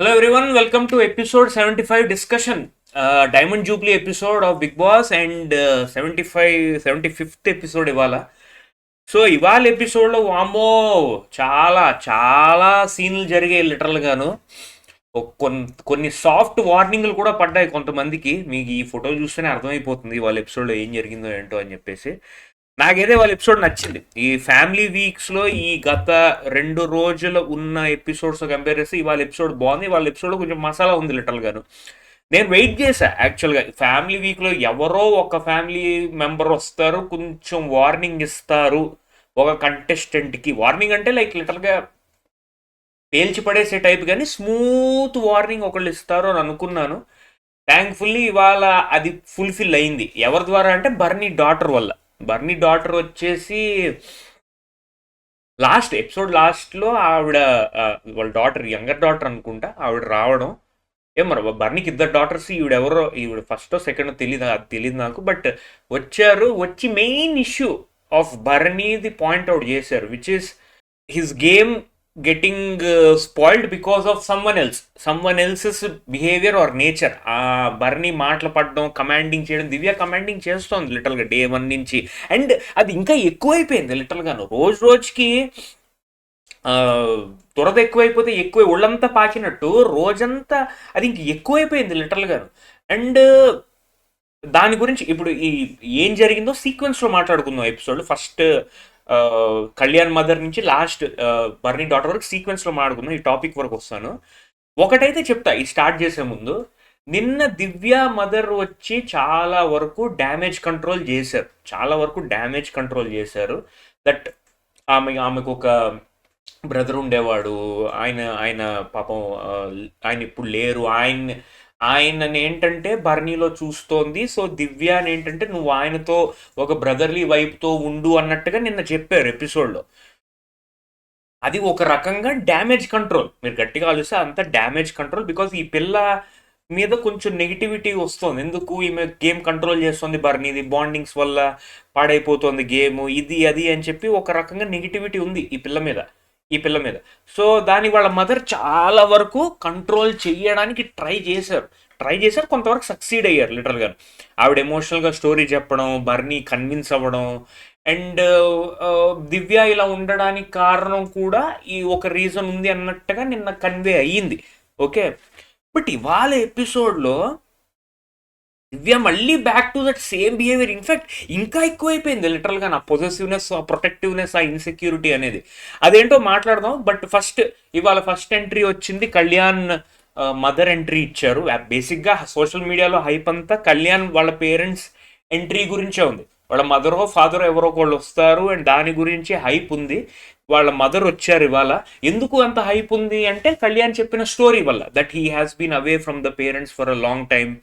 Hello everyone, welcome to episode 75 discussion. Diamond Jubilee episode of Big Boss and 75th episode ఇవాళ. So ఇవాళ ఎపిసోడ్లో వామ్మో చాలా చాలా సీన్లు జరిగాయి లిటరల్గాను. కొన్ని సాఫ్ట్ వార్నింగ్లు కూడా పడ్డాయి కొంతమందికి. మీకు ఈ ఫోటోలు చూస్తేనే అర్థమైపోతుంది వాళ్ళ ఎపిసోడ్లో ఏం జరిగిందో ఏంటో అని చెప్పేసి. నాకైతే వాళ్ళ ఎపిసోడ్ నచ్చింది. ఈ ఫ్యామిలీ వీక్స్లో ఈ గత 2 రోజులు ఉన్న ఎపిసోడ్స్ కంపేర్ చేస్తే ఇవాళ ఎపిసోడ్ బాగుంది. వాళ్ళ ఎపిసోడ్లో కొంచెం మసాలా ఉంది లిటరల్గాను. నేను వెయిట్ చేశా యాక్చువల్గా. ఫ్యామిలీ వీక్లో ఎవరో ఒక ఫ్యామిలీ మెంబర్ వస్తారు, కొంచెం వార్నింగ్ ఇస్తారు ఒక కంటెస్టెంట్కి. వార్నింగ్ అంటే లైక్ లిటరల్గా పేల్చి పడేసే టైప్, కానీ స్మూత్ వార్నింగ్ ఒకళ్ళు ఇస్తారు అని అనుకున్నాను. థ్యాంక్ఫుల్లీ ఇవాళ అది ఫుల్ఫిల్ అయింది. ఎవరి ద్వారా అంటే బర్నీ డాటర్ వల్ల. బర్నీ డాటర్ వచ్చేసి ఎపిసోడ్ లాస్ట్లో ఆవిడ వాళ్ళ డాటర్, యంగర్ డాటర్ అనుకుంటా, ఆవిడ రావడం. మరి బర్నీకి 2 డాటర్స్, ఈవిడ ఫస్ట్ సెకండ్ తెలియదు నాకు. బట్ వచ్చి మెయిన్ ఇష్యూ ఆఫ్ బర్నీది పాయింట్అవుట్ చేశారు, which is his game getting spoiled because of someone else's behaviour or nature. ఆ బర్నీ మాటలు పడడం, కమాండింగ్ చేయడం. దివ్య కమాండింగ్ చేస్తోంది లిటరల్గా డే 1 నుంచి. అండ్ అది ఇంకా ఎక్కువైపోయింది లిటరల్గాను. రోజుకి దురద ఎక్కువైపోతే ఒళ్ళంతా పాకినట్టు రోజంతా అది ఇంక ఎక్కువైపోయింది లిటరల్గాను. అండ్ దాని గురించి ఇప్పుడు ఏం జరిగిందో సీక్వెన్స్లో మాట్లాడుకుందాం ఎపిసోడ్. ఫస్ట్ కళ్యాణ్ మదర్ నుంచి లాస్ట్ బర్నీ డాటర్ వరకు సీక్వెన్స్లో మాట్లాడుకుందాం. ఈ టాపిక్ వరకు వస్తాను. ఒకటైతే చెప్తా ఈ స్టార్ట్ చేసే ముందు, నిన్న దివ్య మదర్ వచ్చి చాలా వరకు డ్యామేజ్ కంట్రోల్ చేశారు. దట్ ఆమెకు ఒక బ్రదర్ ఉండేవాడు, ఆయన పాపం ఆయన ఇప్పుడు లేరు, ఆయనని ఏంటంటే బర్నీలో చూస్తోంది. సో దివ్యాని ఏంటంటే నువ్వు ఆయనతో ఒక బ్రదర్లీ వైపుతో ఉండు అన్నట్టుగా నిన్న చెప్పారు ఎపిసోడ్లో. అది ఒక రకంగా డ్యామేజ్ కంట్రోల్. మీరు గట్టిగా ఆలోచిస్తే అంత డ్యామేజ్ కంట్రోల్. బికాజ్ ఈ పిల్ల మీద కొంచెం నెగిటివిటీ వస్తుంది. ఎందుకు ఈమె గేమ్ కంట్రోల్ చేస్తుంది, బర్నీది బాండింగ్స్ వల్ల పాడైపోతుంది గేమ్, ఇది అది అని చెప్పి ఒక రకంగా నెగిటివిటీ ఉంది ఈ పిల్ల మీద. సో దాని వాళ్ళ మదర్ చాలా వరకు కంట్రోల్ చేయడానికి ట్రై చేశారు, కొంతవరకు సక్సీడ్ అయ్యారు లిటరల్గా. ఆవిడ ఎమోషనల్గా స్టోరీ చెప్పడం, బర్నీ కన్విన్స్ అవ్వడం. అండ్ దివ్య ఇలా ఉండడానికి కారణం కూడా ఈ ఒక రీజన్ ఉంది అన్నట్టుగా నిన్న కన్వే అయ్యింది. ఓకే, బట్ ఇవాళ ఎపిసోడ్లో దివ్య మళ్ళీ back to that same behaviour. In fact ఇంకా ఎక్కువైపోయింది లిటరల్గా. నా పొజెసివ్నెస్, ఆ ప్రొటెక్టివ్నెస్, ఆ ఇన్సెక్యూరిటీ అనేది. అదేంటో మాట్లాడదాం. బట్ ఇవాళ ఫస్ట్ ఎంట్రీ వచ్చింది, కళ్యాణ్ మదర్ ఎంట్రీ ఇచ్చారు. బేసిక్గా సోషల్ మీడియాలో హైప్ అంతా కళ్యాణ్ వాళ్ళ పేరెంట్స్ ఎంట్రీ గురించే ఉంది. వాళ్ళ మదరో ఫాదరో ఎవరో ఒకళ్ళు వస్తారు అండ్ దాని గురించి హైప్ ఉంది. వాళ్ళ మదర్ వచ్చారు ఇవాళ. ఎందుకు అంత హైప్ ఉంది అంటే కళ్యాణ్ చెప్పిన స్టోరీ వల్ల. That he has been away from the parents for a long time.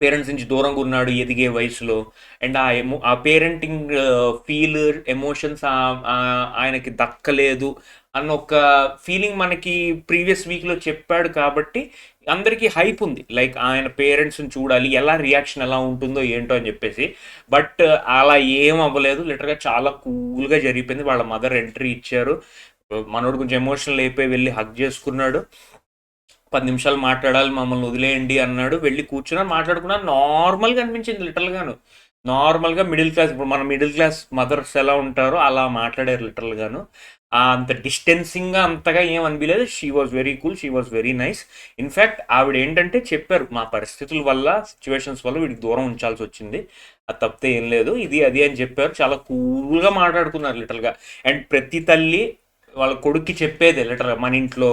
Parents నుంచి దూరంగా ఉన్నాడు ఎదిగే వయసులో. అండ్ ఆ పేరెంటింగ్ ఫీల్, ఎమోషన్స్ ఆయనకి దక్కలేదు అన్న ఒక ఫీలింగ్ మనకి ప్రీవియస్ వీక్లో చెప్పాడు. కాబట్టి అందరికీ హైప్ ఉంది, లైక్ ఆయన పేరెంట్స్ని చూడాలి, రియాక్షన్ ఎలా ఉంటుందో ఏంటో అని చెప్పేసి. బట్ అలా ఏం అవ్వలేదు, లిటరల్గా చాలా కూల్గా జరిగిపోయింది. వాళ్ళ మదర్ ఎంట్రీ ఇచ్చారు, మనోడు కొంచెం ఎమోషనల్ అయిపోయి వెళ్ళి హగ్ చేసుకున్నాడు. 10 నిమిషాలు మాట్లాడాలి, మమ్మల్ని వదిలేయండి అన్నాడు. వెళ్ళి కూర్చున్నా, మాట్లాడుకున్నాను. నార్మల్గా అనిపించింది లిటరల్గాను. నార్మల్గా మిడిల్ క్లాస్, ఇప్పుడు మన మిడిల్ క్లాస్ మదర్స్ ఎలా ఉంటారో అలా మాట్లాడారు లిటరల్గాను. అంత డిస్టెన్సింగ్గా అంతగా ఏం అనిపించలేదు. She was very cool, she was very nice. In fact ఆవిడ ఏంటంటే చెప్పారు, మా పరిస్థితుల వల్ల, సిచ్యువేషన్స్ వల్ల వీడికి దూరం ఉంచాల్సి వచ్చింది, అది తప్పితే ఏం లేదు, ఇది అది అని చెప్పారు. చాలా కూల్గా మాట్లాడుకున్నారు లిటరల్గా. అండ్ ప్రతి తల్లి వాళ్ళ కొడుక్కి చెప్పేదే లిటరల్గా, మన ఇంట్లో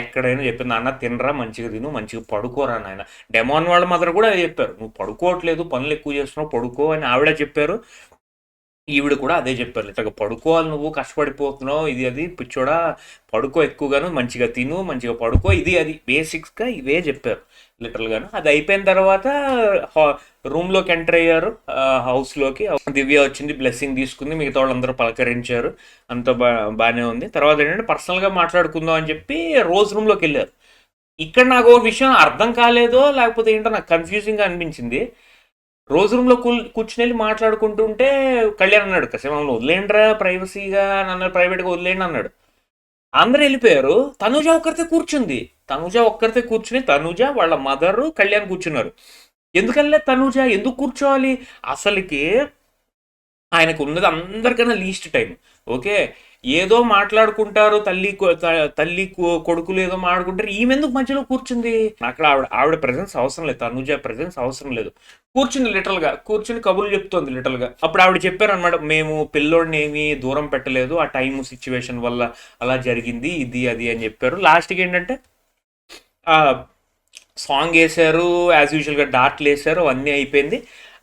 ఎక్కడైనా చెప్పింది, నాన్న తినరా, మంచిగా తిను, మంచిగా పడుకోరా నాయన. డెమాన్ వాళ్ళ మదర్ కూడా అదే చెప్పారు, నువ్వు పడుకోవట్లేదు, పనులు ఎక్కువ చేస్తున్నావు, పడుకో అని ఆవిడ చెప్పారు. ఈవిడ కూడా అదే చెప్పారు, లిటరల్గా పడుకోవాలి, నువ్వు కష్టపడిపోతున్నావు, ఇది అది పిచ్చోడా, పడుకో ఎక్కువగాను, మంచిగా తిను, మంచిగా పడుకో, ఇది అది బేసిక్స్గా ఇవే చెప్పారు లిటరల్గాను. అది అయిపోయిన తర్వాత రూమ్లోకి ఎంటర్ అయ్యారు, హౌస్లోకి. దివ్య వచ్చింది, బ్లెస్సింగ్ తీసుకుంది, మిగతా వాళ్ళందరూ పలకరించారు, అంత బాగానే ఉంది. తర్వాత ఏంటంటే పర్సనల్గా మాట్లాడుకుందాం అని చెప్పి రోజ్ రూమ్లోకి వెళ్ళారు. ఇక్కడ నాకు ఒక విషయం అర్థం కాలేదో లేకపోతే ఏంటో నాకు కన్ఫ్యూజింగ్గా అనిపించింది. రోజు రూమ్లో కూర్చుని వెళ్ళి మాట్లాడుకుంటుంటే కళ్యాణ్ అన్నాడు, కాసేపు మమ్మల్ని వదిలేండిరా ప్రైవసీగా, నన్ను ప్రైవేట్గా వదిలేండి అన్నాడు. అందరూ వెళ్ళిపోయారు, తనుజ ఒక్కరితే కూర్చుంది. తనుజ ఒక్కరితే కూర్చుని తనుజ వాళ్ళ మదరు కళ్యాణ్ కూర్చున్నారు. ఎందుకల్లే తనుజ ఎందుకు కూర్చోవాలి అసలుకి? ఆయనకు ఉన్నది అందరికన్నా లీస్ట్ టైం. ఓకే, ఏదో మాట్లాడుకుంటారు, తల్లి కొడుకులు ఏదో మాట్లాడుకుంటారు, ఈమె ఎందుకు మధ్యలో కూర్చుంది? అక్కడ ఆవిడ ప్రెజెన్స్ అవసరం లేదు, తనుజ ప్రెజెన్స్ అవసరం లేదు. కూర్చుంది లిటరల్గా, కూర్చుని కబుర్లు చెప్తోంది లిటరల్గా. అప్పుడు ఆవిడ చెప్పారు అనమాట, మేము పిల్లోడిని ఏమీ దూరం పెట్టలేదు, ఆ టైం సిచ్యువేషన్ వల్ల అలా జరిగింది, ఇది అది అని చెప్పారు. లాస్ట్కి ఏంటంటే సాంగ్ వేశారు, యాజ్ యూజువల్గా డార్ట్లు వేశారు, అవన్నీ అయిపోయింది.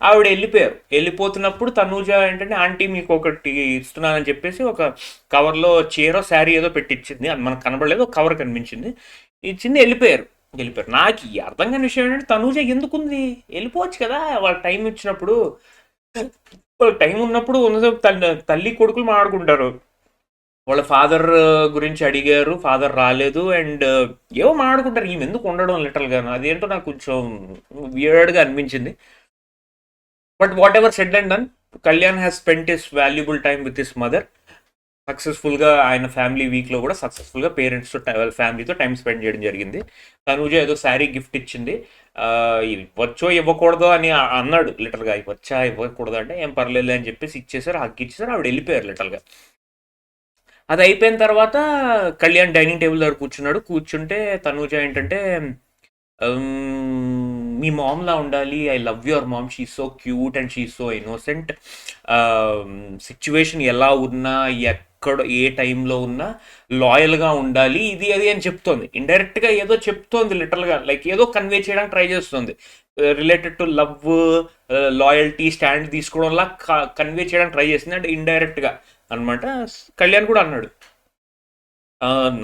ఆవిడ వెళ్ళిపోయారు. వెళ్ళిపోతున్నప్పుడు తనూజ ఏంటంటే, ఆంటీ మీకు ఒకటి ఇస్తున్నానని చెప్పేసి ఒక కవర్లో చీర శారీ ఏదో పెట్టించింది. అది మనకు కనబడలేదు, ఒక కవర్ కనిపించింది, ఇచ్చింది, వెళ్ళిపోయారు. నాకు ఈ అర్థం కాని విషయం ఏంటంటే, తనూజ ఎందుకుంది? వెళ్ళిపోవచ్చు కదా వాళ్ళ టైం ఇచ్చినప్పుడు. వాళ్ళకి టైం ఉన్నప్పుడు ఉన్నది తల్లి కొడుకులు మాట్లాడుకుంటారు. వాళ్ళ ఫాదర్ గురించి అడిగారు, ఫాదర్ రాలేదు, అండ్ ఏవో మాట్లాడుకుంటారు. ఈమె ఎందుకు ఉండడం లిటరల్గా అదేంటో నాకు కొంచెం వియర్డ్గా అనిపించింది. But what ever said and done, Kalyan has spent his valuable time with his mother. సక్సెస్ఫుల్గా ఆయన ఫ్యామిలీ వీక్లో కూడా సక్సెస్ఫుల్గా పేరెంట్స్తో ఫ్యామిలీతో టైం స్పెండ్ చేయడం జరిగింది. తనూజ ఏదో శారీ గిఫ్ట్ ఇచ్చింది. ఇవ్వచ్చో ఇవ్వకూడదో అని అన్నాడు లిటరల్గా. ఇవ్వచ్చా ఇవ్వకూడదు అంటే ఏం పర్లేదు అని చెప్పేసి ఇచ్చేసారు, హక్కు ఇచ్చేసారు, ఆవిడ వెళ్ళిపోయారు లిటరల్గా. అది అయిపోయిన తర్వాత కళ్యాణ్ డైనింగ్ టేబుల్ దగ్గర కూర్చున్నాడు. కూర్చుంటే తనూజ ఏంటంటే, మీ మామ్లా ఉండాలి, I love your mom, she so cute and she so innocent, situation ఎలా ఉన్నా ఎక్కడ ఏ టైంలో ఉన్నా లాయల్గా ఉండాలి, ఇది అది అని చెప్తోంది. ఇండైరెక్ట్గా ఏదో చెప్తోంది లిటరల్గా, లైక్ ఏదో కన్వే చేయడానికి ట్రై చేస్తుంది, related to love, loyalty, stand తీసుకోవడంలా కన్వే చేయడానికి ట్రై చేసింది. అంటే ఇండైరెక్ట్గా అనమాట. కళ్యాణ్ కూడా అన్నాడు,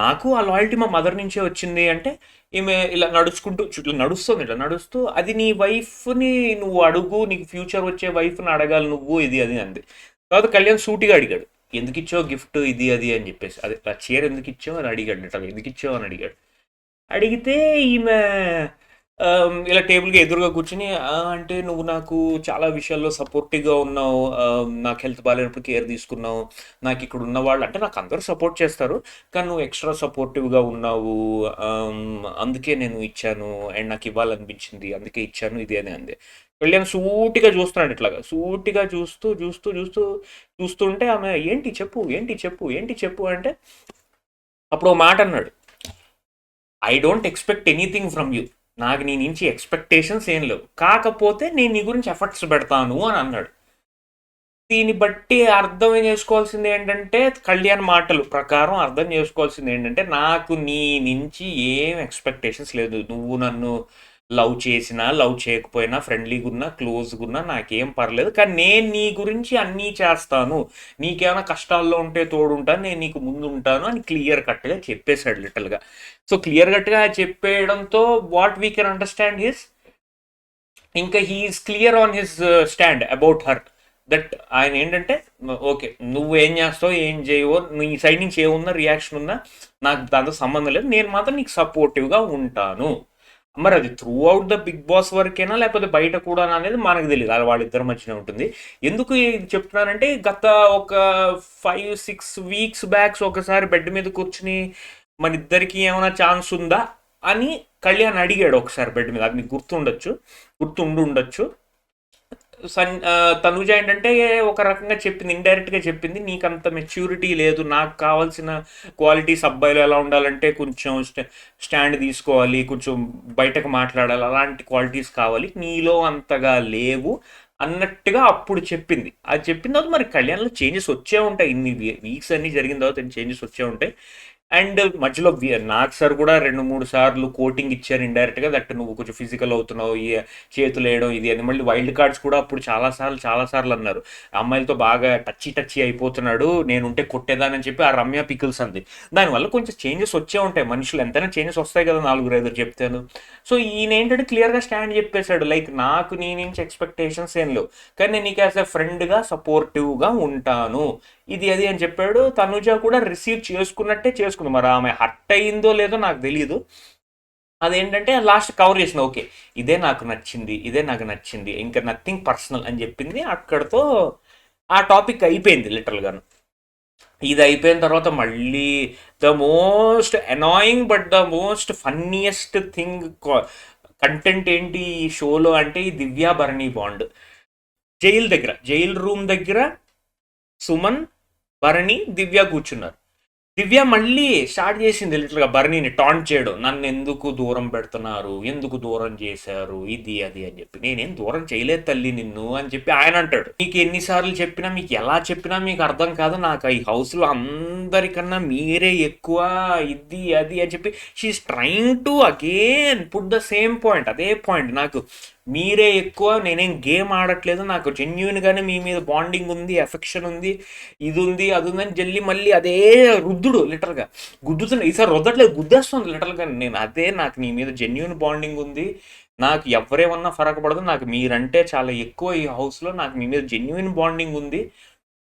నాకు ఆ లాయల్టీ మా మదర్ నుంచే వచ్చింది అంటే. ఈమె ఇలా నడుచుకుంటూ ఇట్లా నడుస్తుంది, ఇట్లా నడుస్తూ, అది నీ వైఫ్ని నువ్వు అడుగు, నీకు ఫ్యూచర్ వచ్చే వైఫ్ని అడగాలి నువ్వు, ఇది అది అంది. తర్వాత కళ్యాణ్ సూటిగా అడిగాడు, ఎందుకు ఇచ్చావు గిఫ్ట్, ఇది అది అని చెప్పేసి. అదే ఆ చీర ఎందుకు ఇచ్చావు అని అడిగాడు లిటరల్గా, ఎందుకు ఇచ్చావు అని అడిగాడు. అడిగితే ఈమె ఇలా టేబుల్కి ఎదురుగా కూర్చుని, అంటే నువ్వు నాకు చాలా విషయాల్లో సపోర్టివ్గా ఉన్నావు, నాకు హెల్త్ బాగాలేనప్పుడు కేర్ తీసుకున్నావు, నాకు ఇక్కడ ఉన్న వాళ్ళు అంటే నాకు అందరూ సపోర్ట్ చేస్తారు, కానీ నువ్వు ఎక్స్ట్రా సపోర్టివ్గా ఉన్నావు, అందుకే నేను ఇచ్చాను, అండ్ నాకు ఇవ్వాలనిపించింది అందుకే ఇచ్చాను, ఇది అని అంది. వెళ్ళాను సూటిగా చూస్తున్నాడు, ఇట్లాగా సూటిగా చూస్తూ చూస్తూ చూస్తూ చూస్తుంటే ఆమె ఏంటి చెప్పు, ఏంటి చెప్పు, ఏంటి చెప్పు అంటే, అప్పుడు ఓ మాట అన్నాడు, I don't expect anything from you, నాకు నీ నుంచి ఎక్స్పెక్టేషన్స్ ఏం లేవు, కాకపోతే నేను నీ గురించి ఎఫర్ట్స్ పెడతాను అని అన్నాడు. దీన్ని బట్టి అర్థం చేసుకోవాల్సింది ఏంటంటే, కళ్యాణ్ మాటలు ప్రకారం అర్థం చేసుకోవాల్సింది ఏంటంటే, నాకు నీ నుంచి ఏం ఎక్స్పెక్టేషన్స్ లేదు, నువ్వు నన్ను లవ్ చేసినా లవ్ చేయకపోయినా, ఫ్రెండ్లీగా ఉన్నా క్లోజ్గా ఉన్నా నాకేం పర్లేదు, కానీ నేను నీ గురించి అన్నీ చేస్తాను, నీకేమైనా కష్టాల్లో ఉంటే తోడుంటాను, నేను నీకు ముందు ఉంటాను అని క్లియర్ కట్గా చెప్పేశాడు లిటల్గా. సో క్లియర్ కట్గా చెప్పేయడంతో what we can understand his, ఇంకా he is clear on his stand about her, that ఆయన ఏంటంటే, ఓకే నువ్వు ఏం చేస్తావు ఏం చేయవో, నీ సైడ్ నుంచి ఏమున్నా రియాక్షన్ ఉన్నా నాకు దాంతో సంబంధం లేదు, నేను మాత్రం నీకు సపోర్టివ్గా ఉంటాను. మరి అది throughout the Bigg Boss వరకేనా లేకపోతే బయట కూడా అనేది మనకు తెలియదు, అది వాళ్ళిద్దరి మధ్యనే ఉంటుంది. ఎందుకు ఇది చెప్తున్నానంటే, గత ఒక 5-6 వీక్స్ బ్యాక్స్ ఒకసారి బెడ్ మీద కూర్చుని మన ఇద్దరికి ఏమైనా ఛాన్స్ ఉందా అని కళ్యాణ్ అడిగాడు ఒకసారి బెడ్ మీద, అది మీకు గుర్తుండొచ్చు. తనుజ ఏంటంటే ఒక రకంగా చెప్పింది, ఇండైరెక్ట్గా చెప్పింది, నీకు అంత మెచ్యూరిటీ లేదు, నాకు కావాల్సిన క్వాలిటీస్ అబ్బాయిలు ఎలా ఉండాలంటే కొంచెం స్టాండ్ తీసుకోవాలి, కొంచెం బయటకు మాట్లాడాలి, అలాంటి క్వాలిటీస్ కావాలి, నీలో అంతగా లేవు అన్నట్టుగా అప్పుడు చెప్పింది. అది చెప్పిన తర్వాత మరి కళ్యాణ్లో చేంజెస్ వచ్చే ఉంటాయి, ఇన్ని వీక్స్ అన్నీ జరిగిన తర్వాత చేంజెస్ వచ్చే ఉంటాయి. అండ్ మధ్యలో నాగ్ సార్ కూడా 2-3 సార్లు కోటింగ్ ఇచ్చారు ఇండైరెక్ట్గా, దట్ నువ్వు కొంచెం ఫిజికల్ అవుతున్నావు, ఈ చేతులు వేయడం ఇది అని. మళ్ళీ వైల్డ్ కార్డ్స్ కూడా అప్పుడు చాలాసార్లు అన్నారు, అమ్మాయిలతో బాగా టచ్చి అయిపోతున్నాడు, నేనుంటే కొట్టేదానని చెప్పి ఆ రమ్య పికిల్స్ అంది. దానివల్ల కొంచెం చేంజెస్ వచ్చే ఉంటాయి, మనుషులు ఎంతైనా చేంజెస్ వస్తాయి కదా, 4-5 చెప్తాను. సో ఈయన ఏంటంటే క్లియర్గా స్టాండ్ చెప్పేశాడు, లైక్ నాకు నీ నుంచి ఎక్స్పెక్టేషన్స్ ఏం లేవు, కానీ నేను నీకు యాజ్ ఎ ఫ్రెండ్గా సపోర్టివ్గా ఉంటాను, ఇది అది అని చెప్పాడు. తనుజ కూడా రిసీవ్ చేసుకున్నట్టే చేసుకుంది, మరి ఆమె హర్ట్ అయిందో లేదో నాకు తెలియదు. అదేంటంటే లాస్ట్ కవర్ చేసిన, ఓకే ఇదే నాకు నచ్చింది, ఇంకా నథింగ్ పర్సనల్ అని చెప్పింది. అక్కడతో ఆ టాపిక్ అయిపోయింది లిటరల్గాను. ఇది అయిపోయిన తర్వాత మళ్ళీ the most annoying but the most funniest thing content ఏంటి ఈ షోలో అంటే ఈ దివ్య భరణి బాండ్. జైల్ రూమ్ దగ్గర సుమన్, భరణి, దివ్య కూర్చున్నారు. దివ్య మళ్ళీ స్టార్ట్ చేసింది లిటరల్గా భరణిని టాంట్ చేయడం. నన్ను ఎందుకు దూరం పెడుతున్నారు, ఎందుకు దూరం చేశారు, ఇది అది అని చెప్పి. నేనేం దూరం చేయలేదు తల్లి నిన్ను అని చెప్పి ఆయన అంటాడు. మీకు ఎన్నిసార్లు చెప్పినా, మీకు ఎలా చెప్పినా మీకు అర్థం కాదు, నాకు ఈ హౌస్లో అందరికన్నా మీరే ఎక్కువ, ఇది అది అని చెప్పి she is trying to again put the same point, అదే పాయింట్. నాకు మీరే ఎక్కువ, నేనేం గేమ్ ఆడట్లేదు, నాకు జెన్యున్గానే మీ మీద బాండింగ్ ఉంది, ఎఫెక్షన్ ఉంది, ఇది ఉంది అది ఉందని జల్లి మళ్ళీ అదే రుద్దుడు లిటరల్గా. గుద్దుతున్నా ఈసారి రుద్దట్లేదు, గుద్దేస్తుంది లిటరల్గా. నేను అదే, నాకు నీ మీద జెన్యున్ బాండింగ్ ఉంది, నాకు ఎవరేమన్నా ఫరక పడదు, నాకు మీరంటే చాలా ఎక్కువ ఈ హౌస్లో, నాకు మీ మీద జెన్యున్ బాండింగ్ ఉంది,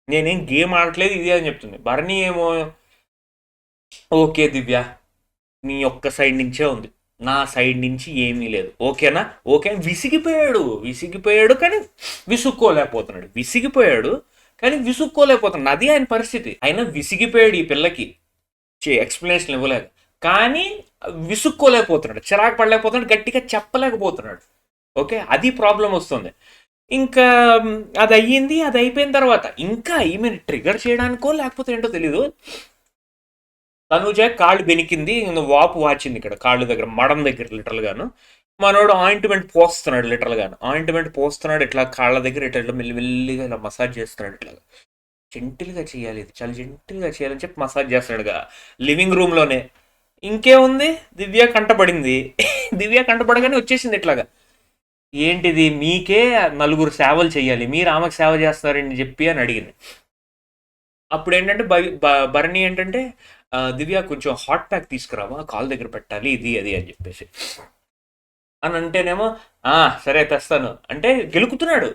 నేనేం గేమ్ ఆడట్లేదు, ఇది అని చెప్తుంది. భరణి ఏమో ఓకే దివ్య నీ ఒక్క సైడ్ నుంచే ఉంది, నా సైడ్ నుంచి ఏమీ లేదు, ఓకేనా, ఓకే. విసిగిపోయాడు కానీ విసుక్కోలేకపోతున్నాడు. అది ఆయన పరిస్థితి. ఆయన విసిగిపోయాడు ఈ పిల్లకి ఎక్స్ప్లెనేషన్ ఇవ్వలేక, కానీ విసుక్కోలేకపోతున్నాడు, చిరాకు పడలేకపోతున్నాడు, గట్టిగా చెప్పలేకపోతున్నాడు. ఓకే, అది ప్రాబ్లం వస్తుంది. ఇంకా అది అయ్యింది. అది అయిపోయిన తర్వాత ఇంకా ఈమె ట్రిగర్ చేయడానికో లేకపోతే ఏంటో తెలీదు, తనుజ కాళ్ళు బెనికింది, వాపు వాచింది ఇక్కడ కాళ్ళు దగ్గర, మడం దగ్గర లిటరల్గాను. మనోడు ఆయింట్మెంట్ పోస్తున్నాడు ఇట్లా కాళ్ళ దగ్గర, ఇట్లా మెల్లిగా ఇలా మసాజ్ చేస్తున్నాడు. ఇట్లా జెంటిల్గా చేయాలి, ఇది చాలా జెంటిల్గా చేయాలని చెప్పి మసాజ్ చేస్తున్నాడుగా లివింగ్ రూమ్లోనే. ఇంకేముంది, దివ్య కంటపడింది. దివ్య కంటపడగానే వచ్చేసింది ఇట్లాగా, ఏంటిది మీకే 4 సేవలు చేయాలి, మీరు ఆమెకు సేవ చేస్తారని చెప్పి అని అడిగింది. అప్పుడు ఏంటంటే భరణి ఏంటంటే దివ్య కొంచెం హాట్ ప్యాక్ తీసుకురావా, కాల్ దగ్గర పెట్టాలి, ఇది అది అని చెప్పేసి అని అంటేనేమో సరే తెస్తాను అంటే గెలుకుతున్నాడు.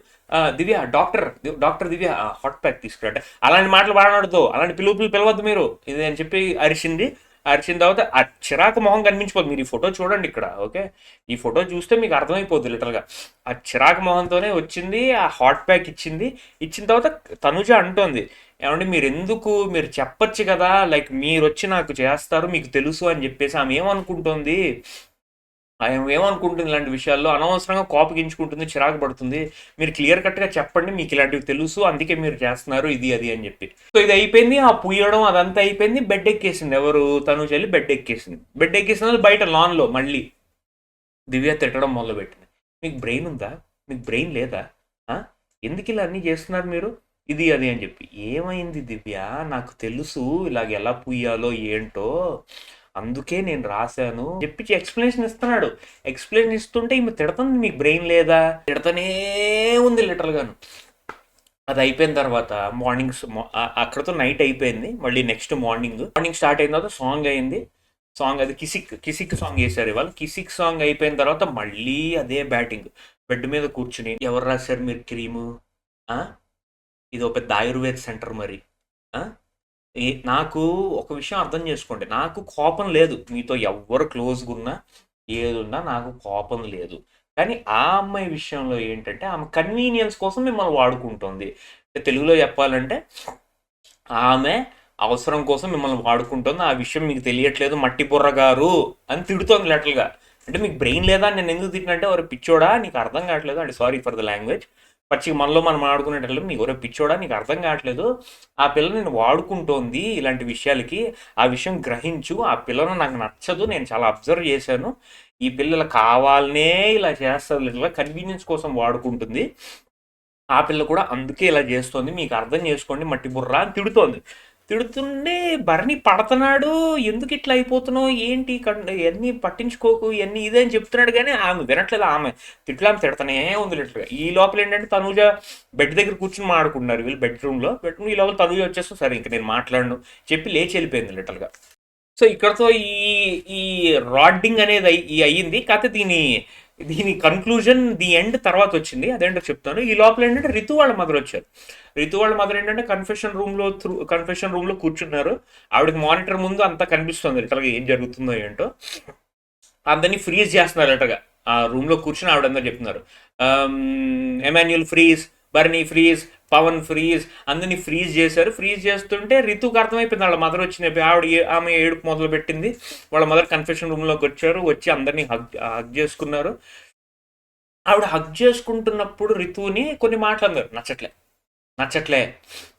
దివ్య డాక్టర్ దివ్య హాట్ ప్యాక్ తీసుకురా అంటే, అలాంటి మాటలు వాడనొద్దు, అలాంటి పిలవద్దు మీరు ఇది అని చెప్పి అరిచింది. అరిచిన తర్వాత ఆ చిరాకు మొహం కనిపించిపోతుంది. మీరు ఈ ఫోటో చూడండి ఇక్కడ, ఓకే, ఈ ఫోటో చూస్తే మీకు అర్థమైపోద్ది లిటరల్గా. ఆ చిరాకు మొహంతోనే వచ్చింది, ఆ హాట్ ప్యాక్ ఇచ్చింది. ఇచ్చిన తర్వాత తనుజ అంటోంది, ఏమంటే మీరు చెప్పచ్చు కదా, లైక్ మీరు వచ్చి నాకు చేస్తారు, మీకు తెలుసు అని చెప్పేసి. ఆమె ఏమనుకుంటుంది ఇలాంటి విషయాల్లో అనవసరంగా కోపగించుకుంటుంది, చిరాకు పడుతుంది. మీరు క్లియర్ కట్గా చెప్పండి, మీకు ఇలాంటివి తెలుసు, అందుకే మీరు చేస్తున్నారు, ఇది అది అని చెప్పి. సో ఇది అయిపోయింది, ఆ పుయ్యడం అదంతా అయిపోయింది. బెడ్ ఎక్కేసింది, ఎవరు తను చెల్లి బెడ్ ఎక్కేసిన బయట లాన్లో మళ్ళీ దివ్య తిట్టడం మొదలుపెట్టింది. మీకు బ్రెయిన్ ఉందా, మీకు బ్రెయిన్ లేదా, ఎందుకు ఇలా అన్నీ చేస్తున్నారు మీరు, ఇది అది అని చెప్పి. ఏమైంది దివ్య, నాకు తెలుసు ఇలాగ ఎలా పుయ్యాలో ఏంటో, అందుకే నేను రాశాను చెప్పి ఎక్స్ప్లెనేషన్ ఇస్తున్నాడు. ఎక్స్ప్లెనేషన్ ఇస్తుంటే ఈమె తిడుతుంది, మీకు బ్రెయిన్ లేదా, తిడతనే ఉంది లిటరల్గాను. అది అయిపోయిన తర్వాత అక్కడతో నైట్ అయిపోయింది. మళ్ళీ నెక్స్ట్ మార్నింగ్ స్టార్ట్ అయిన తర్వాత సాంగ్ అయింది. సాంగ్ అది కిసిక్ సాంగ్ వేశారు ఇవాళ. కిసిక్ సాంగ్ అయిపోయిన తర్వాత మళ్ళీ అదే బ్యాటింగ్. బెడ్ మీద కూర్చుని, ఎవరు రాశారు మీరు క్రీము, ఇది ఒక పెద్ద ఆయుర్వేద సెంటర్ మరి. నాకు ఒక విషయం అర్థం చేసుకోండి, నాకు కోపం లేదు, మీతో ఎవ్వరు క్లోజ్గా ఉన్నా ఏదున్నా నాకు కోపం లేదు. కానీ ఆ అమ్మాయి విషయంలో ఏంటంటే ఆమె కన్వీనియన్స్ కోసం మిమ్మల్ని వాడుకుంటుంది. తెలుగులో చెప్పాలంటే ఆమె అవసరం కోసం మిమ్మల్ని వాడుకుంటుంది. ఆ విషయం మీకు తెలియట్లేదు మట్టి బుర్ర గారు అని తిడుతోంది లిటరల్గా. అంటే మీకు బ్రెయిన్ లేదా, నేను ఎందుకు తిట్టినంటే ఎవరు పిచ్చోడా నీకు అర్థం కావట్లేదు, అంటే సారీ ఫర్ ద లాంగ్వేజ్, పచ్చిగా మనం ఆడుకునేటట్లు నీకు ఎవరో పిచ్చోడా నీకు అర్థం కావట్లేదు, ఆ పిల్ల నేను వాడుకుంటోంది ఇలాంటి విషయాలకి, ఆ విషయం గ్రహించు, ఆ పిల్లను నాకు నచ్చదు, నేను చాలా అబ్జర్వ్ చేశాను, ఈ పిల్లలు కావాలనే ఇలా చేస్తుంది, ఇట్లా కన్వీనియన్స్ కోసం వాడుకుంటుంది, ఆ పిల్ల కూడా అందుకే ఇలా చేస్తోంది, మీకు అర్థం చేసుకోండి మట్టి బుర్రా అని తిడుతుండే భరణి పడుతున్నాడు. ఎందుకు ఇట్లా అయిపోతున్నావు, ఏంటి ఇవన్నీ పట్టించుకోకు, ఇవన్నీ ఇదే అని చెప్తున్నాడు. కానీ ఆమె వినట్లేదు, ఆమె తిడతానే ఉంది లిటరల్గా. ఈ లోపల ఏంటంటే తనుజ బెడ్ దగ్గర కూర్చుని మాడుకుంటున్నారు వీళ్ళు బెడ్రూమ్లో. ఈ లోపల తనుజ వచ్చేస్తూ సరే ఇంక నేను మాట్లాడను చెప్పి లేచి వెళ్ళిపోయింది లిటరల్గా. సో ఇక్కడతో ఈ రాడ్డింగ్ అనేది అయ్యింది. కాకపోతే దీని కన్క్లూజన్ ది ఎండ్ తర్వాత వచ్చింది, అదేంటో చెప్తాను. ఈ లోపల ఏంటంటే రితు వాళ్ళ మదర్ వచ్చారు. రితు వాళ్ళ మదర్ ఏంటంటే కన్ఫెషన్ రూమ్లో కూర్చున్నారు. ఆవిడకి మానిటర్ ముందు అంతా కనిపిస్తుంది లిటరల్గా ఏం జరుగుతుందో ఏంటో. అందరినీ ఫ్రీజ్ చేస్తున్నారు లిటరల్గా. ఆ రూమ్లో కూర్చుని ఆవిడందరూ చెప్తున్నారు, Emmanuel freeze, Barney freeze, Pavan freeze అందరినీ ఫ్రీజ్ చేశారు. ఫ్రీజ్ చేస్తుంటే రితుకు అర్థమైపోయింది వాళ్ళ మదర్ వచ్చిన ఆవిడ ఆమె ఏడుపు మొదలు పెట్టింది. వాళ్ళ మదర్ కన్ఫెషన్ రూమ్లోకి వచ్చారు, వచ్చి అందరినీ హగ్ చేసుకున్నారు. ఆవిడ హగ్ చేసుకుంటున్నప్పుడు రితుని కొన్ని మాటలు అన్నారు, నచ్చట్లే నచ్చట్లే,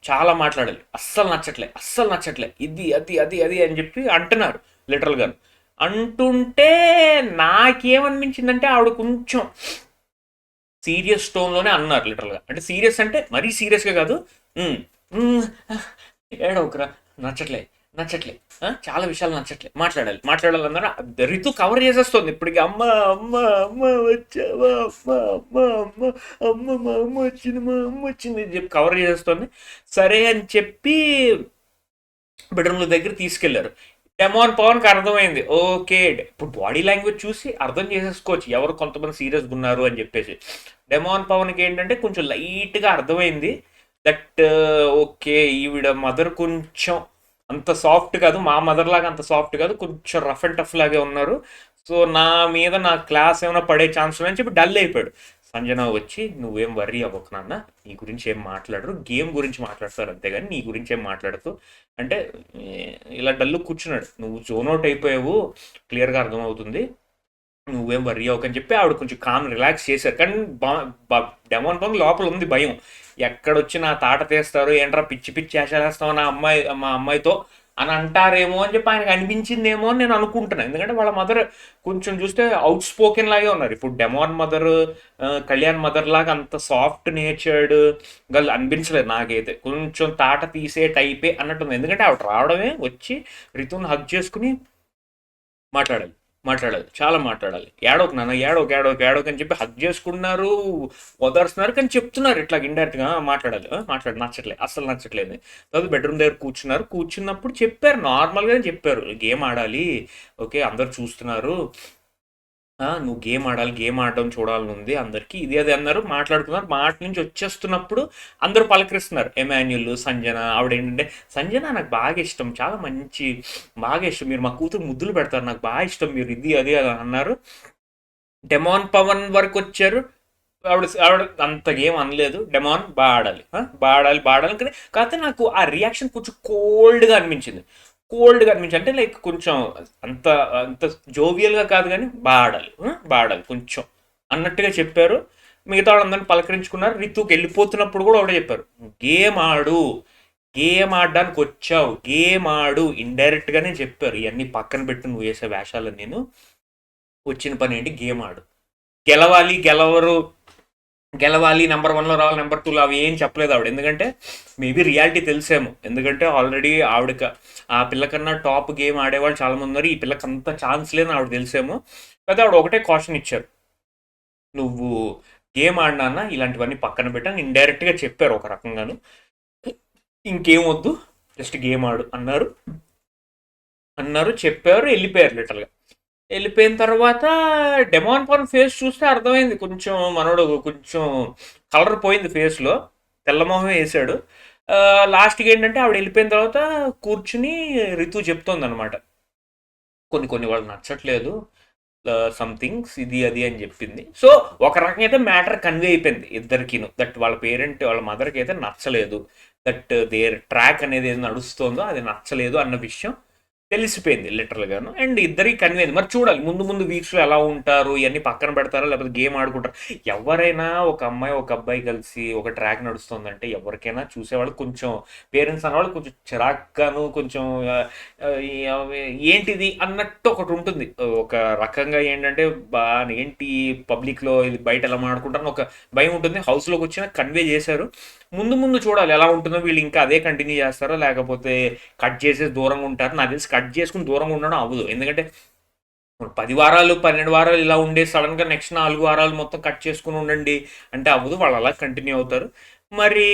చాలా మాట్లాడాలి, అస్సలు నచ్చట్లే, అస్సలు నచ్చట్లే, ఇది అది అది అది అని చెప్పి అంటున్నారు లిటరల్గా. అంటుంటే నాకేమనిపించిందంటే ఆవిడ కొంచెం సీరియస్ టోన్లోనే అన్నారు లిటరల్గా. అంటే సీరియస్ అంటే మరీ సీరియస్గా కాదు, ఏడవకురా, నచ్చట్లే నచ్చట్లే, చాలా విషయాలు నచ్చట్లే, మాట్లాడాలన్నారు. రితు కవర్ చేసేస్తుంది ఇప్పటికి. అమ్మ అమ్మ అమ్మ వచ్చావా, అమ్మ అమ్మ అమ్మ అమ్మ మా అమ్మ వచ్చింది, మా అమ్మ వచ్చింది అని చెప్పి కవర్ చేసేస్తుంది. సరే అని చెప్పి బెడ్రూమ్ల దగ్గర తీసుకెళ్లారు. డెమాన్ పవన్కి అర్థమైంది, ఓకే ఇప్పుడు బాడీ లాంగ్వేజ్ చూసి అర్థం చేసేసుకోవచ్చు ఎవరు కొంతమంది సీరియస్గా ఉన్నారు అని చెప్పేసి. డెమాన్ పవన్కి ఏంటంటే కొంచెం లైట్గా అర్థమైంది దట్ ఓకే ఈవిడ మదర్ కొంచెం అంత సాఫ్ట్ కాదు, మా మదర్ లాగా అంత సాఫ్ట్ కాదు, కొంచెం రఫ్ అండ్ టఫ్ లాగే ఉన్నారు. సో నా మీద నా క్లాస్ ఏమైనా పడే ఛాన్స్ అని చెప్పి డల్ అయిపోయాడు. సంజన వచ్చి నువ్వేం వర్రీ అవ్వకు నాన్న, నీ గురించి ఏం మాట్లాడరు, గేమ్ గురించి మాట్లాడతారు అంతేగాని నీ గురించి ఏం మాట్లాడుతూ అంటే ఇలా డల్లు కూర్చున్నాడు. నువ్వు జోన్ అవుట్ అయిపోయావు, క్లియర్గా అర్థమవుతుంది, నువ్వేం వర్రీ అవ్వకని చెప్పి ఆవిడ కొంచెం కామ్ రిలాక్స్ చేశారు. కానీ డెమాన్ పవన్ లోపల ఉంది భయం, ఎక్కడొచ్చి నా తాట తీస్తారు, ఏంట్రా పిచ్చి పిచ్చి చేసేస్తావు మా అమ్మాయితో అని అంటారేమో అని చెప్పి ఆయనకు అనిపించిందేమో అని నేను అనుకుంటున్నాను. ఎందుకంటే వాళ్ళ మదర్ కొంచెం చూస్తే అవుట్ స్పోకెన్ లాగే ఉన్నారు. ఇప్పుడు డెమాన్ మదర్ కళ్యాణ్ మదర్ లాగా అంత సాఫ్ట్ నేచర్డ్ గల్ అనిపించలేదు నాకైతే, కొంచెం తాట తీసే టైపే అన్నట్టుంది. ఎందుకంటే ఆవిడ రావడమే వచ్చి రితుని హగ్ చేసుకుని మాట్లాడాలి, చాలా మాట్లాడాలి, ఏడోక నాన్న ఏడోక అని చెప్పి హగ్ చేసుకున్నారు, వదరుస్తున్నారు, కానీ చెప్తున్నారు ఇట్లా ఇండైరెక్ట్గా మాట్లాడాలి, నచ్చట్లేదు, అస్సలు నచ్చట్లేదు. తర్వాత బెడ్రూమ్ దగ్గర కూర్చున్నప్పుడు చెప్పారు, నార్మల్గానే చెప్పారు, గేమ్ ఆడాలి, ఓకే అందరు చూస్తున్నారు, నువ్వు గేమ్ ఆడాలి, గేమ్ ఆడడం చూడాలని ఉంది అందరికీ, ఇది అది అన్నారు, మాట్లాడుకున్నారు. మాట నుంచి వచ్చేస్తున్నప్పుడు అందరూ పలకరిస్తున్నారు, ఎమాన్యుల్, సంజన. ఆవిడ ఏంటంటే సంజన నాకు బాగా ఇష్టం, చాలా మంచి, బాగా ఇష్టం, మీరు మా కూతురు ముద్దులు పెడతారు, నాకు బాగా ఇష్టం, మీరు ఇది అది అన్నారు. డెమాన్ పవన్ వరకు వచ్చారు, ఆవిడ అంత గేమ్ అనలేదు, డెమాన్ బాగా ఆడాలి కానీ కాకపోతే నాకు ఆ రియాక్షన్ కొంచెం కోల్డ్గా అనిపించింది అంటే లైక్ కొంచెం అంత అంత జోవియల్గా కాదు కానీ బాగా ఆడాలి కొంచెం అన్నట్టుగా చెప్పారు. మిగతా వాళ్ళందరినీ పలకరించుకున్నారు. రితుకి వెళ్ళిపోతున్నప్పుడు కూడా ఒకటే చెప్పారు, గేమ్ ఆడడానికి వచ్చావు, గేమ్ ఆడు, ఇండైరెక్ట్గానే చెప్పారు. ఇవన్నీ పక్కన పెట్టి నువ్వు వేసే వేషాలను, నేను వచ్చిన పని ఏంటి, గేమ్ ఆడు, గెలవాలి, నెంబర్ 1లో రావాలి, నెంబర్ 2లో అవి ఏం చెప్పలేదు ఆవిడ. ఎందుకంటే మేబీ రియాలిటీ తెలిసేమో, ఎందుకంటే ఆల్రెడీ ఆవిడకి ఆ పిల్లకన్నా టాప్ గేమ్ ఆడేవాళ్ళు చాలామంది ఉన్నారు, ఈ పిల్లకి అంత ఛాన్స్ లేదని ఆవిడ తెలిసేమో. అయితే ఆవిడ ఒకటే కాషన్ ఇచ్చారు, నువ్వు గేమ్ ఆడినా ఇలాంటివన్నీ పక్కన పెట్టాను ఇండైరెక్ట్గా చెప్పారు ఒక రకంగాను, ఇంకేం వద్దు జస్ట్ గేమ్ ఆడు అన్నారు, చెప్పారు, వెళ్ళిపోయారు లిటరల్గా. వెళ్ళిపోయిన తర్వాత డెమాన్ పవన్ ఫేస్ చూస్తే అర్థమైంది, కొంచెం మనోడు కొంచెం కలర్ పోయింది ఫేస్లో, తెల్లమోహం వేసాడు. లాస్ట్కి ఏంటంటే ఆవిడ వెళ్ళిపోయిన తర్వాత కూర్చుని రితు చెప్తోంది అనమాట, కొన్ని వాళ్ళు నచ్చట్లేదు, సంథింగ్స్ ఇది అది అని చెప్పింది. సో ఒక రకంగా అయితే మ్యాటర్ కన్వే అయిపోయింది ఇద్దరికిను, దట్ వాళ్ళ పేరెంట్ వాళ్ళ మదర్కి అయితే నచ్చలేదు, దట్ దేర్ ట్రాక్ అనేది ఏది నడుస్తుందో అది నచ్చలేదు అన్న విషయం తెలిసిపోయింది లిటరల్గాను. అండ్ ఇద్దరికి కన్వీన్. మరి చూడాలి ముందు వీక్స్లో ఎలా ఉంటారు, ఇవన్నీ పక్కన పెడతారా లేకపోతే గేమ్ ఆడుకుంటారు. ఎవరైనా ఒక అమ్మాయి ఒక అబ్బాయి కలిసి ఒక ట్రాక్ నడుస్తుందంటే ఎవరికైనా చూసేవాళ్ళు కొంచెం, పేరెంట్స్ అనేవాళ్ళు కొంచెం చిరాగ్గాను, కొంచెం ఏంటిది అన్నట్టు ఒకటి ఉంటుంది. ఒక రకంగా ఏంటంటే ఏంటి పబ్లిక్లో ఇది బయట ఎలా మాడుకుంటారని ఒక భయం ఉంటుంది. హౌస్లోకి వచ్చినా కన్వే చేశారు. ముందు చూడాలి ఎలా ఉంటుందో, వీళ్ళు ఇంకా అదే కంటిన్యూ చేస్తారో లేకపోతే కట్ చేసేసి దూరంగా ఉంటారు. నాకు తెలిసి కట్ చేసుకుని దూరంగా ఉండడం అవ్వదు, ఎందుకంటే 10 వారాలు 12 వారాలు ఇలా ఉండే సడన్గా నెక్స్ట్ 4 వారాలు మొత్తం కట్ చేసుకుని ఉండండి అంటే అవ్వదు, వాళ్ళు అలా కంటిన్యూ అవుతారు. మరి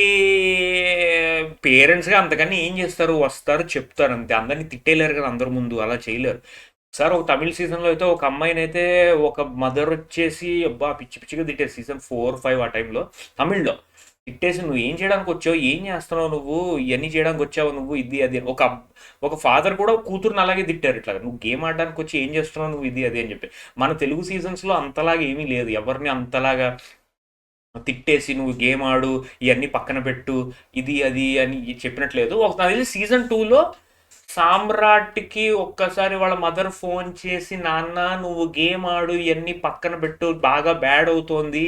పేరెంట్స్గా అంతకని ఏం చేస్తారు, వస్తారు చెప్తారు అంతే, అందరినీ తిట్టేయలేరు కదా అందరి ముందు, అలా చేయలేరు. సార్ ఒక తమిళ సీజన్లో అయితే ఒక అమ్మాయిని అయితే ఒక మదర్ వచ్చేసి అబ్బా పిచ్చిగా తిట్టారు, సీజన్ 4, 5 ఆ టైంలో తమిళ్లో తిట్టేసి, నువ్వు ఏం చేయడానికి వచ్చావు, ఏం చేస్తున్నావు నువ్వు, ఇవన్నీ చేయడానికి వచ్చావు నువ్వు, ఇది అది. ఒక ఫాదర్ కూడా కూతురుని అలాగే తిట్టారు, ఇట్లా నువ్వు గేమ్ ఆడడానికి వచ్చి ఏం చేస్తున్నావు నువ్వు, ఇది అది అని చెప్పి. మన తెలుగు సీజన్స్లో అంతలాగా ఏమీ లేదు, ఎవరిని అంతలాగా తిట్టేసి నువ్వు గేమ్ ఆడు, ఇవన్నీ పక్కన పెట్టు, ఇది అది అని చెప్పినట్లేదు. ఒక నాకు తెలిసి సీజన్ 2లో సామ్రాట్కి ఒక్కసారి వాళ్ళ మదర్ ఫోన్ చేసి, నాన్న నువ్వు గేమ్ ఆడు, ఇవన్నీ పక్కన పెట్టు, బాగా బ్యాడ్ అవుతోంది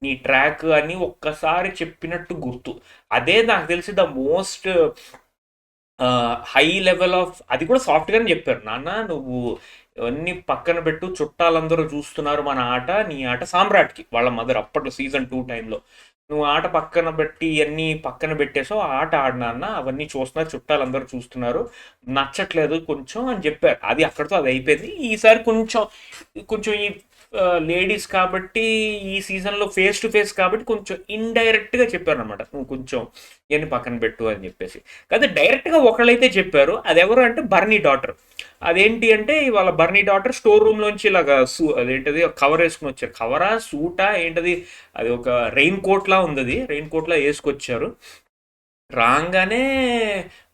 నీ ట్రాక్ అని ఒక్కసారి చెప్పినట్టు గుర్తు. అదే నాకు తెలిసి the most high level of, అది కూడా సాఫ్ట్గానే చెప్పారు, నాన్న నువ్వు ఇవన్నీ పక్కన పెట్టు, చుట్టాలందరూ చూస్తున్నారు మన ఆట, నీ ఆట. సామ్రాట్కి వాళ్ళ మదర్ అప్పట్లో సీజన్ 2 టైంలో, నువ్వు ఆట పక్కన పెట్టి ఇవన్నీ పక్కన పెట్టేసో ఆట ఆడినా అన్న, అవన్నీ చూస్తున్నారు, చుట్టాలందరూ చూస్తున్నారు, నచ్చట్లేదు కొంచెం అని చెప్పారు. అది అక్కడితో అది అయిపోయింది. ఈసారి కొంచెం కొంచెం ఈ లేడీస్ కాబట్టి ఈ సీజన్లో ఫేస్ టు ఫేస్ కాబట్టి కొంచెం ఇండైరెక్ట్గా చెప్పారు అనమాట, నువ్వు కొంచెం ఇవన్నీ పక్కన పెట్టు అని చెప్పేసి. కాదు డైరెక్ట్గా ఒకళ్ళైతే చెప్పారు, అది ఎవరు అంటే బర్నీ డాటర్. అదేంటి అంటే వాళ్ళ బర్నీ డాటర్ స్టోర్ రూమ్లోంచి ఇలాగా అదేంటది కవర్ వేసుకుని వచ్చారు. కవరా సూటా ఏంటది, అది ఒక రెయిన్ కోట్లా ఉంది, అది రెయిన్ కోట్లా వేసుకొచ్చారు. రాగానే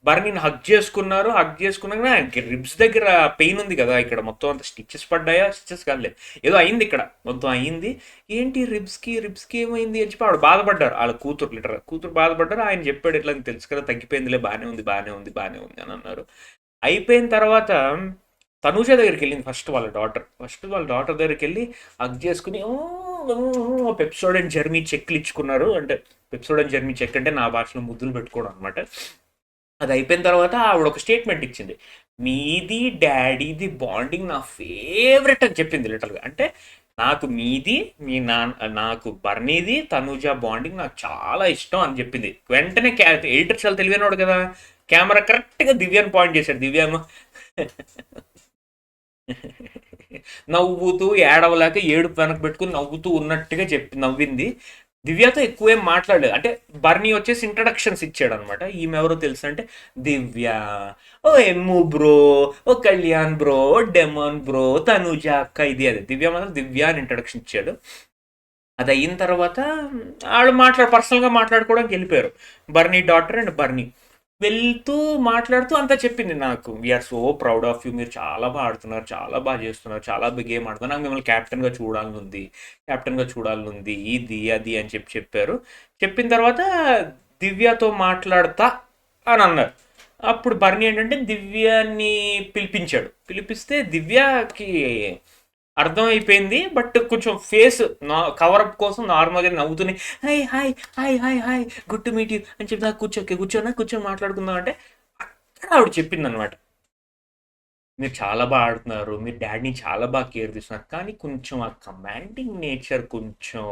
బర్నీని హగ్ చేసుకున్నారు. హగ్ చేసుకున్నాక ఆయనకి రిబ్స్ దగ్గర పెయిన్ ఉంది కదా, ఇక్కడ మొత్తం అంత స్టిచెస్ పడ్డాయా, స్టిచెస్ కాదులే, ఏదో అయింది ఇక్కడ, మొత్తం అయింది. ఏంటి రిబ్స్కి ఏమైంది అని చెప్పి ఆవిడ బాధపడ్డారు, వాళ్ళ కూతురు కూతురు బాధపడ్డారు. ఆయన చెప్పాడు, ఇట్లా నీకు తెలుసు కదా, తగ్గిపోయిందిలే, బాగానే ఉంది బాగానే ఉంది బాగానే ఉంది అని అన్నారు. అయిపోయిన తర్వాత తనూజ దగ్గరికి వెళ్ళింది ఫస్ట్ వాళ్ళ డాటర్ దగ్గరికి వెళ్ళి హగ్ చేసుకుని, పెప్సోడెంట్ జర్మీ చెక్లు ఇచ్చుకున్నారు. అంటే పెప్సోడెంట్ జర్మీ చెక్ అంటే నా భాషలో ముద్దులు పెట్టుకోవడం అనమాట. అది అయిపోయిన తర్వాత ఆవిడ ఒక స్టేట్మెంట్ ఇచ్చింది, మీది డాడీది బాండింగ్ నా ఫేవరెట్ అని చెప్పింది లిటరల్గా. అంటే నాకు మీది, మీ నాకు బర్నీది తనూజ బాండింగ్ నాకు చాలా ఇష్టం అని చెప్పింది. వెంటనే ఎడిటర్ చాలా తెలివైనవాడు కదా, కెమెరా కరెక్ట్గా దివ్యాన్ని పాయింట్ చేశాడు. దివ్యాను నవ్వుతూ ఏడవలేక ఏడుపు వెనక పెట్టుకుని నవ్వుతూ ఉన్నట్టుగా నవ్వింది. దివ్యతో ఎక్కువేం మాట్లాడలేదు. అంటే బర్నీ వచ్చేసి ఇంట్రడక్షన్స్ ఇచ్చాడు అనమాట, ఈమె ఎవరో తెలుసు అంటే దివ్య, ఓ ఎమ్ము బ్రో, ఓ Kalyan bro, demon bro, Tanuja అక్క, ఇది అది. దివ్య మాత్రం దివ్య అని ఇంట్రడక్షన్ ఇచ్చాడు. అది అయిన తర్వాత వాళ్ళు పర్సనల్గా మాట్లాడుకోవడానికి వెళ్ళిపోయారు, బర్నీ డాటర్ అండ్ బర్నీ. వెళ్తూ మాట్లాడుతూ అంతా చెప్పింది, నాకు we are so proud of you, మీరు చాలా బాగా ఆడుతున్నారు, చాలా బాగా చేస్తున్నారు, చాలా బాగా గేమ్ ఆడుతున్నారు, నాకు మిమ్మల్ని క్యాప్టెన్గా చూడాలని ఉంది, ఇది అది అని చెప్పారు. చెప్పిన తర్వాత దివ్యతో మాట్లాడతా అని అన్నారు. అప్పుడు బర్నీ ఏంటంటే దివ్యాని పిలిపిస్తే దివ్యకి అర్థమైపోయింది. బట్ కొంచెం ఫేస్ కవరప్ కోసం నార్మల్గా నవ్వుతూనే hi hi hi hi hi good to meet you అని చెప్పి, నాకు కూర్చొని మాట్లాడుకుందాం అంటే అక్కడ ఆవిడ చెప్పింది అనమాట, మీరు చాలా బాగా ఆడుతున్నారు, మీరు డాడీని చాలా బాగా కేర్ తీస్తున్నారు, కానీ కొంచెం ఆ కమాండింగ్ నేచర్ కొంచెం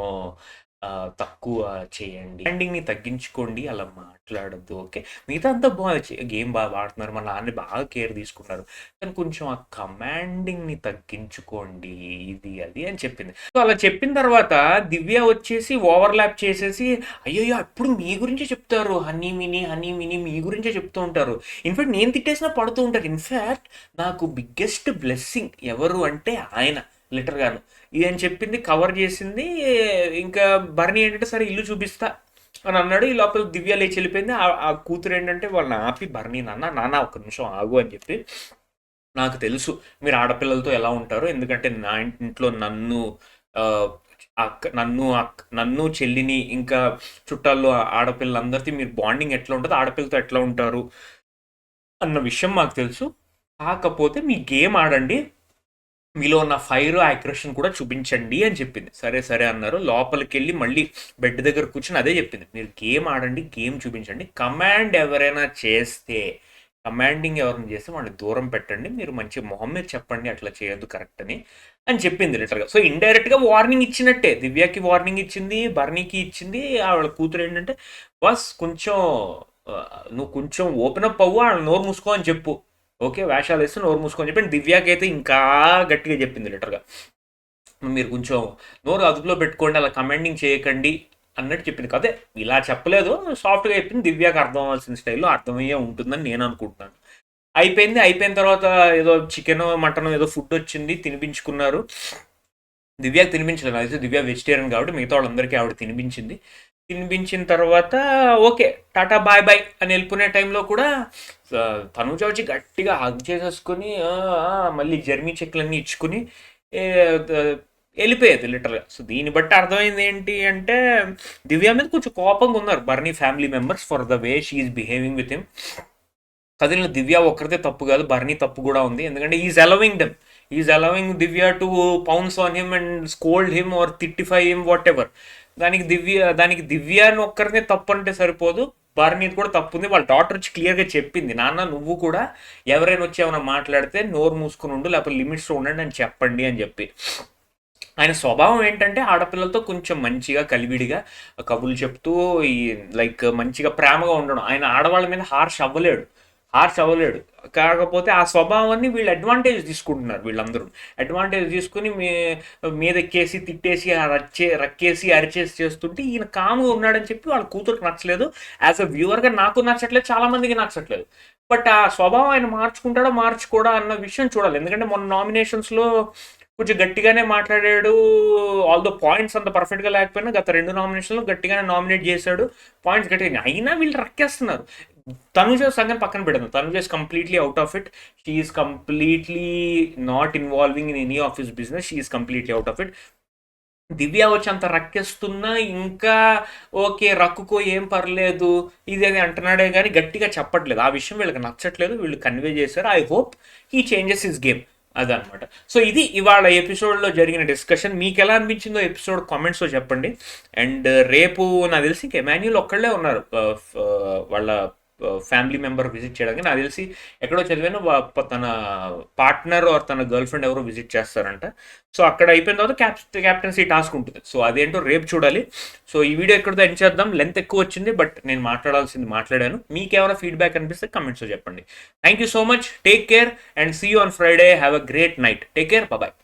తక్కువ చేయండి, కమాండింగ్ని తగ్గించుకోండి, అలా మాట్లాడద్దు. ఓకే, మిగతా అంతా బాగా గేమ్ బాగా ఆడుతున్నారు, మా నాన్న బాగా కేర్ తీసుకున్నారు, కానీ కొంచెం ఆ కమాండింగ్ని తగ్గించుకోండి, ఇది అది అని చెప్పింది. సో అలా చెప్పిన తర్వాత దివ్య వచ్చేసి ఓవర్లాప్ చేసేసి, అయ్యో అప్పుడు మీ గురించే చెప్తారు, హనీ మినీ మీ గురించే చెప్తూ ఉంటారు, ఇన్ఫాక్ట్ నేను తిట్టేసినా పడుతూ ఉంటారు, ఇన్ఫాక్ట్ నాకు బిగ్గెస్ట్ బ్లెస్సింగ్ ఎవరు అంటే ఆయన, లిటర్గాను ఇది అని చెప్పింది, కవర్ చేసింది. ఇంకా బర్నీ ఏంటంటే సరే ఇల్లు చూపిస్తా అని అన్నాడు. ఈ లోపల దివ్య లేచి వెళ్ళిపోయింది. ఆ కూతురు ఏంటంటే వాళ్ళని ఆపి, బర్నీ నాన్న ఒక్క నిమిషం ఆగు అని చెప్పి, నాకు తెలుసు మీరు ఆడపిల్లలతో ఎలా ఉంటారో, ఎందుకంటే నా ఇంట్లో నన్ను నన్ను చెల్లిని ఇంకా చుట్టాల్లో ఆడపిల్లలందరితో మీరు బాండింగ్ ఎట్లా ఉంటుందో, ఆడపిల్లతో ఎట్లా ఉంటారు అన్న విషయం మాకు తెలుసు. కాకపోతే మీ గేమ్ ఆడండి, మీలో ఉన్న ఫైర్ అగ్రెషన్ కూడా చూపించండి అని చెప్పింది. సరే అన్నారు. లోపలికి వెళ్ళి మళ్ళీ బెడ్ దగ్గర కూర్చొని అదే చెప్పింది, మీరు గేమ్ ఆడండి, గేమ్ చూపించండి, కమాండింగ్ ఎవరైనా చేస్తే వాళ్ళని దూరం పెట్టండి, మీరు మంచి మొహం మీద చెప్పండి అట్లా చేయొద్దు కరెక్ట్ అని చెప్పింది లిటర్గా. సో ఇండైరెక్ట్గా వార్నింగ్ ఇచ్చినట్టే, దివ్యకి వార్నింగ్ ఇచ్చింది, బర్నీకి ఇచ్చింది. ఆవిడ కూతురు ఏంటంటే బస్ కొంచెం నువ్వు కొంచెం ఓపెన్ అప్ అవ్వు, వాళ్ళ నోరు మూసుకో అని చెప్పు, ఓకే వేషాలు వేస్తే నోరు మూసుకొని చెప్పండి. దివ్యాకి అయితే ఇంకా గట్టిగా చెప్పింది లిటర్గా, మీరు కొంచెం నోరు అదుపులో పెట్టుకోండి, అలా కమాండింగ్ చేయకండి అన్నట్టు చెప్పింది. కదే ఇలా చెప్పలేదు, సాఫ్ట్గా చెప్పింది. దివ్యాకి అర్థం అవ్వాల్సిన స్టైల్లో అర్థమయ్యే ఉంటుందని నేను అనుకుంటున్నాను. అయిపోయిన తర్వాత ఏదో చికెన్ మటన్ ఏదో ఫుడ్ వచ్చింది, తినిపించుకున్నారు. దివ్యాకి తినిపించలేదు, అయితే దివ్య వెజిటేరియన్ కాబట్టి మిగతా వాళ్ళందరికీ ఆవిడ తినిపించిన తర్వాత ఓకే టాటా బాయ్ బాయ్ అని వెళ్ళిపోయిన టైంలో కూడా తనుజ వచ్చి గట్టిగా హగ్ చేసేసుకుని మళ్ళీ జర్మీ చెక్లన్నీ ఇచ్చుకుని వెళ్ళిపోయేది లిటరల్గా. సో దీన్ని బట్టి అర్థమైంది ఏంటి అంటే దివ్య మీద కొంచెం కోపంగా ఉన్నారు Barney family members for the way she is behaving with him. కదిలిన దివ్య ఒక్కరిదే తప్పు కాదు, బర్నీ తప్పు కూడా ఉంది. ఎందుకంటే is allowing Divya to pounce on him and scold him or తిట్టిఫై హిమ్ వాట్ ఎవర్. దానికి దివ్య అని ఒక్కరినే తప్పు అంటే సరిపోదు, బర్నీది కూడా తప్పు ఉంది. వాళ్ళ డాటర్ వచ్చి క్లియర్గా చెప్పింది, నాన్న నువ్వు కూడా ఎవరైనా వచ్చి ఏమైనా మాట్లాడితే నోరు మూసుకుని ఉండు, లేకపోతే లిమిట్స్లో ఉండండి అని చెప్పండి అని చెప్పి. ఆయన స్వభావం ఏంటంటే ఆడపిల్లలతో కొంచెం మంచిగా కలివిడిగా కబుర్లు చెప్తూ ఈ లైక్ మంచిగా ప్రేమగా ఉండడం. ఆయన ఆడవాళ్ళ మీద హార్ష్ అవ్వలేడు. కాకపోతే ఆ స్వభావాన్ని వీళ్ళు అడ్వాంటేజ్ తీసుకుంటున్నారు. వీళ్ళందరూ అడ్వాంటేజ్ తీసుకుని మీద ఎక్కేసి తిట్టేసి రక్కేసి అరిచేసి చేస్తుంటే ఈయన కామ్గా ఉన్నాడని చెప్పి వాళ్ళ కూతురికి నచ్చలేదు. యాజ్ అ వ్యూవర్గా నాకు నచ్చట్లేదు, చాలా మందికి నచ్చట్లేదు. బట్ ఆ స్వభావం ఆయన మార్చుకుంటాడో మార్చుకోడా అన్న విషయం చూడాలి. ఎందుకంటే మొన్న నామినేషన్స్లో కొంచెం గట్టిగానే మాట్లాడాడు. ఆల్దో పాయింట్స్ అంత పర్ఫెక్ట్గా లేకపోయినా గత 2 నామినేషన్లో గట్టిగానే నామినేట్ చేశాడు, పాయింట్స్ గట్టిగా. అయినా వీళ్ళు రక్కేస్తున్నారు. తనుజ సంగతి పక్కన పెడదాం, Tanuja is completely out of it. She is completely not involving in any of his business. She is completely out of it. Divya వచ్చి అంత రక్కేస్తున్నా ఇంకా ఓకే రక్కుకో ఏం పర్లేదు ఇది అని అంటున్నాడే కానీ గట్టిగా చెప్పట్లేదు. ఆ విషయం వీళ్ళకి నచ్చట్లేదు, వీళ్ళు కన్వే చేశారు. I hope he changes his game, అదనమాట. సో ఇది ఇవాళ ఎపిసోడ్లో జరిగిన డిస్కషన్. మీకు ఎలా అనిపించిందో ఎపిసోడ్ కామెంట్స్లో చెప్పండి. అండ్ రేపు నాకు తెలిసి ఇంక ఎమాన్యుల్ ఒక్కళ్ళే ఉన్నారు వాళ్ళ ఫ్యామిలీ మెంబర్ విజిట్ చేయడానికి. నాకు తెలిసి ఎక్కడో చదివాను తన పార్ట్నర్ ఆర్ తన గర్ల్ ఫ్రెండ్ ఎవరో విజిట్ చేస్తారంట. సో అక్కడ అయిపోయిన తర్వాత క్యాప్టెన్సీ టాస్క్ ఉంటుంది. సో అదేంటో రేపు చూడాలి. సో ఈ వీడియో ఎక్కడితో ఎండ్ చేద్దాం. లెంత్ ఎక్కువ వచ్చింది, బట్ నేను మాట్లాడాల్సింది మాట్లాడాను. మీకు ఎవరైనా ఫీడ్బ్యాక్ అనిపిస్తే కమెంట్స్లో చెప్పండి. Thank you so much. Take care and see you on Friday. Have a great night. Take care. Bye.